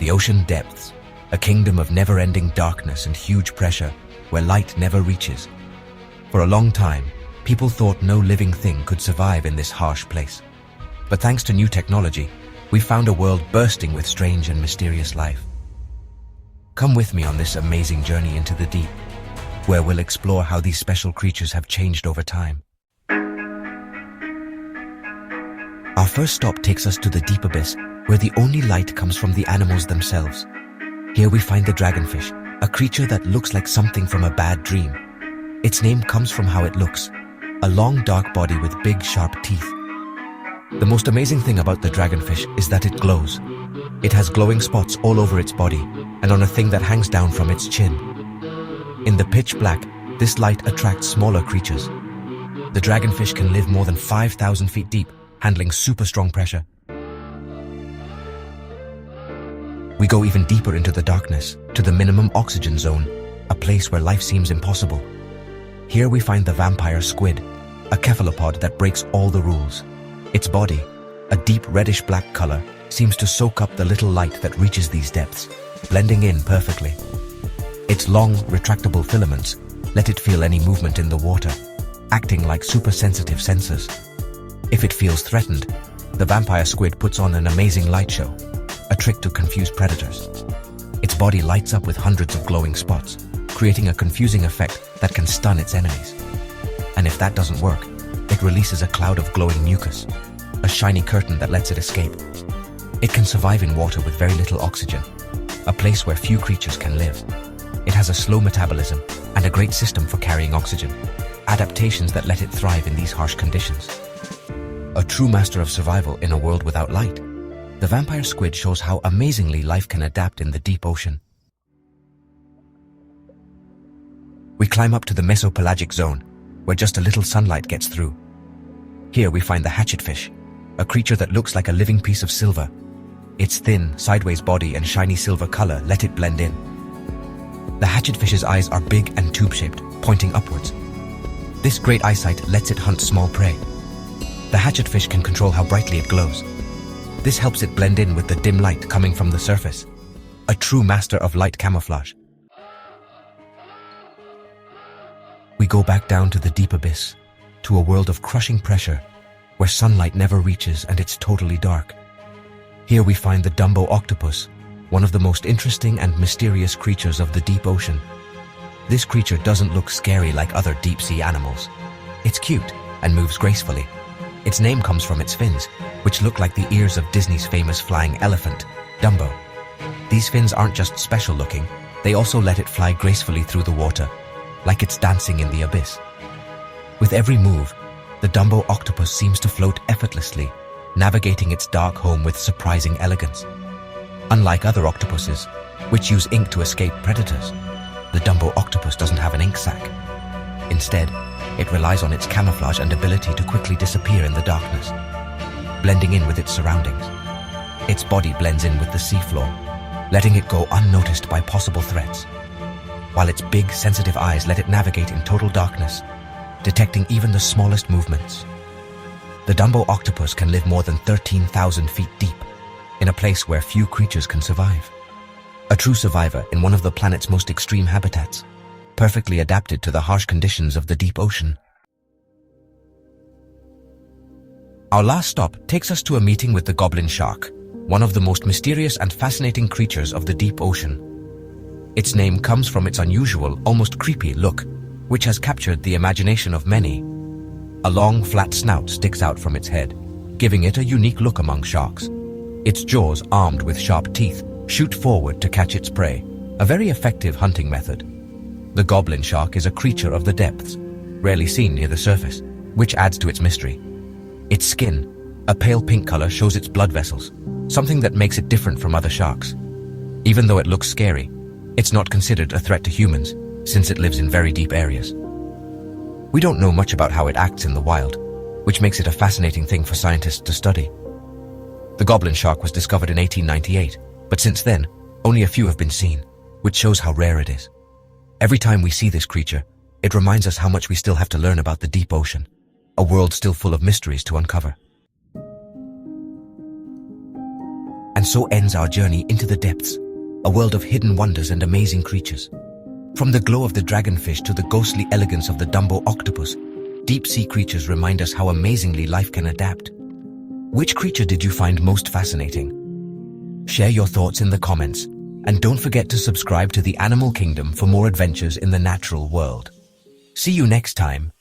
The ocean depths, a kingdom of never-ending darkness and huge pressure where light never reaches. For a long time, people thought no living thing could survive in this harsh place. But thanks to new technology, we found a world bursting with strange and mysterious life. Come with me on this amazing journey into the deep, where we'll explore how these special creatures have changed over time. Our first stop takes us to the deep abyss, where the only light comes from the animals themselves. Here we find the dragonfish, a creature that looks like something from a bad dream. Its name comes from how it looks, a long dark body with big sharp teeth. The most amazing thing about the dragonfish is that it glows. It has glowing spots all over its body and on a thing that hangs down from its chin. In the pitch black, this light attracts smaller creatures. The dragonfish can live more than 5,000 feet deep, handling super strong pressure. We go even deeper into the darkness, to the minimum oxygen zone, a place where life seems impossible. Here we find the vampire squid, a cephalopod that breaks all the rules. Its body, a deep reddish-black color, seems to soak up the little light that reaches these depths, blending in perfectly. Its long, retractable filaments let it feel any movement in the water, acting like super-sensitive sensors. If it feels threatened, the vampire squid puts on an amazing light show, a trick to confuse predators. Its body lights up with hundreds of glowing spots, creating a confusing effect that can stun its enemies. And if that doesn't work, it releases a cloud of glowing mucus, a shiny curtain that lets it escape. It can survive in water with very little oxygen, a place where few creatures can live. It has a slow metabolism and a great system for carrying oxygen, adaptations that let it thrive in these harsh conditions. A true master of survival in a world without light, the vampire squid shows how amazingly life can adapt in the deep ocean. We climb up to the mesopelagic zone, where just a little sunlight gets through. Here we find the hatchetfish, a creature that looks like a living piece of silver. Its thin, sideways body and shiny silver color let it blend in. The hatchetfish's eyes are big and tube-shaped, pointing upwards. This great eyesight lets it hunt small prey. The hatchetfish can control how brightly it glows. This helps it blend in with the dim light coming from the surface. A true master of light camouflage. We go back down to the deep abyss, to a world of crushing pressure, where sunlight never reaches and it's totally dark. Here we find the Dumbo octopus, one of the most interesting and mysterious creatures of the deep ocean. This creature doesn't look scary like other deep-sea animals. It's cute and moves gracefully. Its name comes from its fins, which look like the ears of Disney's famous flying elephant, Dumbo. These fins aren't just special looking, they also let it fly gracefully through the water, like it's dancing in the abyss. With every move, the Dumbo octopus seems to float effortlessly, navigating its dark home with surprising elegance. Unlike other octopuses, which use ink to escape predators, the Dumbo octopus doesn't have an ink sac. Instead, it relies on its camouflage and ability to quickly disappear in the darkness, blending in with its surroundings. Its body blends in with the seafloor, letting it go unnoticed by possible threats, while its big, sensitive eyes let it navigate in total darkness, detecting even the smallest movements. The Dumbo octopus can live more than 13,000 feet deep, in a place where few creatures can survive. A true survivor in one of the planet's most extreme habitats, perfectly adapted to the harsh conditions of the deep ocean. Our last stop takes us to a meeting with the goblin shark, one of the most mysterious and fascinating creatures of the deep ocean. Its name comes from its unusual, almost creepy look, which has captured the imagination of many. A long, flat snout sticks out from its head, giving it a unique look among sharks. Its jaws, armed with sharp teeth, shoot forward to catch its prey, a very effective hunting method. The goblin shark is a creature of the depths, rarely seen near the surface, which adds to its mystery. Its skin, a pale pink color, shows its blood vessels, something that makes it different from other sharks. Even though it looks scary, it's not considered a threat to humans, since it lives in very deep areas. We don't know much about how it acts in the wild, which makes it a fascinating thing for scientists to study. The goblin shark was discovered in 1898, but since then, only a few have been seen, which shows how rare it is. Every time we see this creature, it reminds us how much we still have to learn about the deep ocean, a world still full of mysteries to uncover. And so ends our journey into the depths, a world of hidden wonders and amazing creatures. From the glow of the dragonfish to the ghostly elegance of the Dumbo octopus, deep-sea creatures remind us how amazingly life can adapt. Which creature did you find most fascinating? Share your thoughts in the comments, and don't forget to subscribe to the Animal Kingdom for more adventures in the natural world. See you next time.